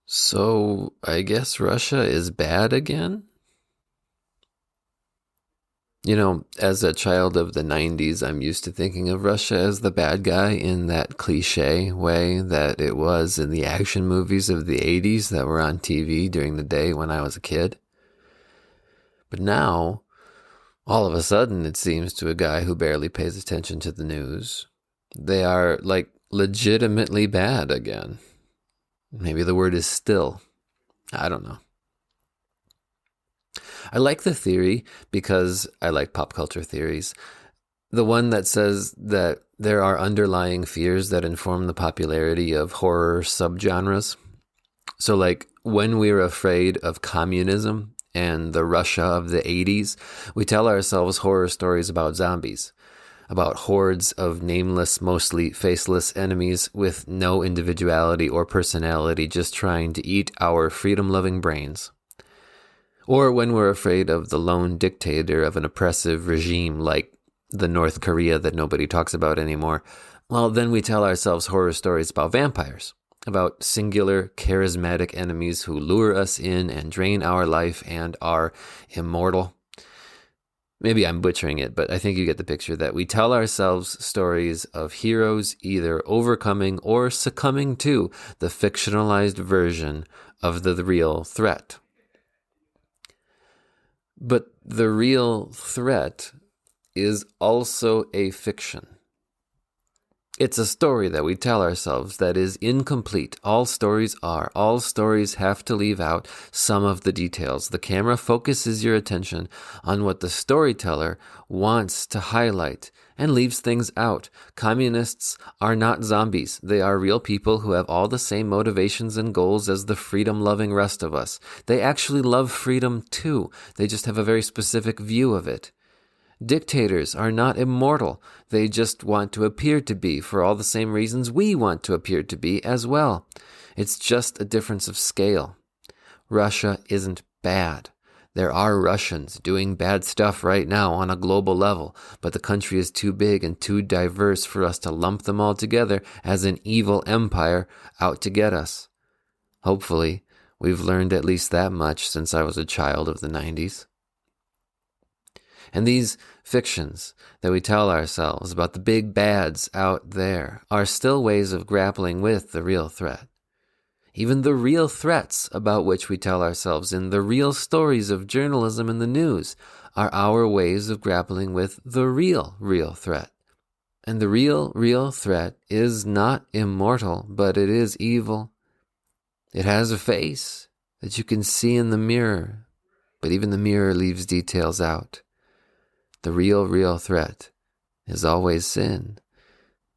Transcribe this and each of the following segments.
So, I guess Russia is bad again? As a child of the 90s, I'm used to thinking of Russia as the bad guy in that cliche way that it was in the action movies of the 80s that were on TV during the day when I was a kid. But now, all of a sudden, it seems to a guy who barely pays attention to the news, they are like legitimately bad again. Maybe the word is still. I don't know. I like the theory because I like pop culture theories. The one that says that there are underlying fears that inform the popularity of horror subgenres. So, like, when we're afraid of communism and the Russia of the 80s, we tell ourselves horror stories about zombies, about hordes of nameless, mostly faceless enemies with no individuality or personality just trying to eat our freedom-loving brains. Or when we're afraid of the lone dictator of an oppressive regime like the North Korea that nobody talks about anymore, well, then we tell ourselves horror stories about vampires, about singular, charismatic enemies who lure us in and drain our life and are immortal. Maybe I'm butchering it, but I think you get the picture that we tell ourselves stories of heroes either overcoming or succumbing to the fictionalized version of the real threat. But the real threat is also a fiction. It's a story that we tell ourselves that is incomplete. All stories are. All stories have to leave out some of the details. The camera focuses your attention on what the storyteller wants to highlight and leaves things out. Communists are not zombies. They are real people who have all the same motivations and goals as the freedom-loving rest of us. They actually love freedom too. They just have a very specific view of it. Dictators are not immortal. They just want to appear to be for all the same reasons we want to appear to be as well. It's just a difference of scale. Russia isn't bad. There are Russians doing bad stuff right now on a global level, but the country is too big and too diverse for us to lump them all together as an evil empire out to get us. Hopefully, we've learned at least that much since I was a child of the 90s. And these fictions that we tell ourselves about the big bads out there are still ways of grappling with the real threat. Even the real threats about which we tell ourselves in the real stories of journalism and the news are our ways of grappling with the real threat. And the real threat is not immortal, but it is evil. It has a face that you can see in the mirror, but even the mirror leaves details out. The real threat is always sin.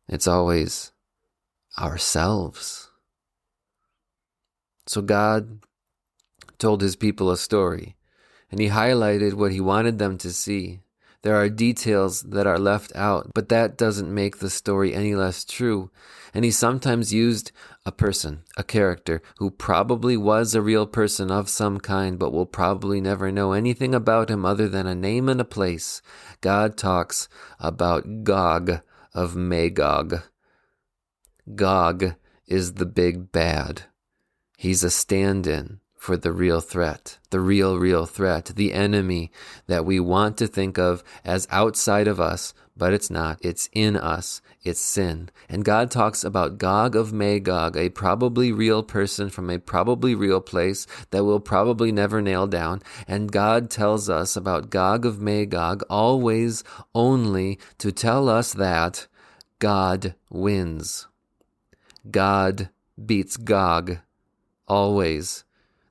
It's always ourselves. So God told his people a story, and he highlighted what he wanted them to see. There are details that are left out, but that doesn't make the story any less true. And he sometimes used a person, a character, who probably was a real person of some kind, but we'll probably never know anything about him other than a name and a place. God talks about Gog of Magog. Gog is the big bad. He's a stand-in for the real threat, the real threat, the enemy that we want to think of as outside of us, but it's not. It's in us. It's sin. And God talks about Gog of Magog, a probably real person from a probably real place that we'll probably never nail down. And God tells us about Gog of Magog always only to tell us that God wins. God beats Gog. Always.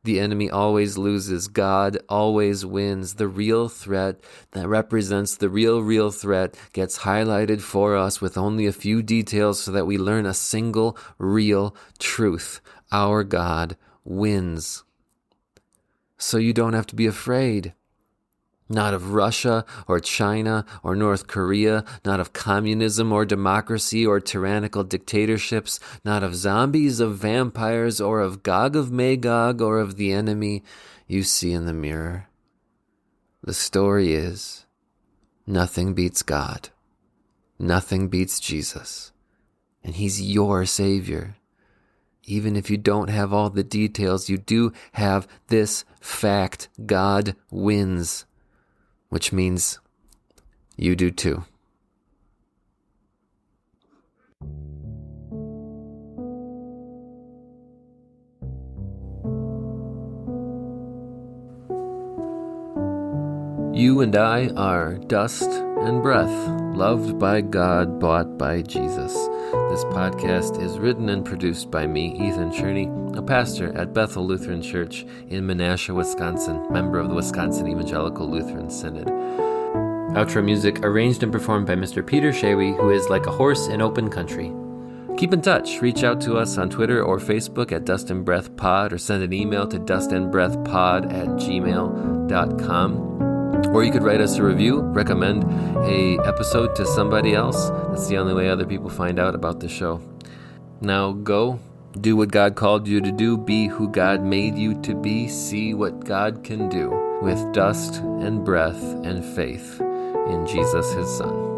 The enemy always loses. God always wins. The real threat that represents the real threat gets highlighted for us with only a few details so that we learn a single real truth. Our God wins. So you don't have to be afraid. Not of Russia or China or North Korea, not of communism or democracy or tyrannical dictatorships, not of zombies, of vampires, or of Gog of Magog, or of the enemy you see in the mirror. The story is, nothing beats God. Nothing beats Jesus. And he's your Savior. Even if you don't have all the details, you do have this fact: God wins, which means you do too. You and I are dust and breath, loved by God, bought by Jesus. This podcast is written and produced by me, Ethan Cherney, a pastor at Bethel Lutheran Church in Menasha, Wisconsin, member of the Wisconsin Evangelical Lutheran Synod. Outro music arranged and performed by Mr. Peter Shawy, who is like a horse in open country. Keep in touch. Reach out to us on Twitter or Facebook at Dust and Breath Pod, or send an email to dustandbreathpod@gmail.com. Or you could write us a review, recommend a episode to somebody else. That's the only way other people find out about the show. Now go, do what God called you to do, be who God made you to be, see what God can do with dust and breath and faith in Jesus, his Son.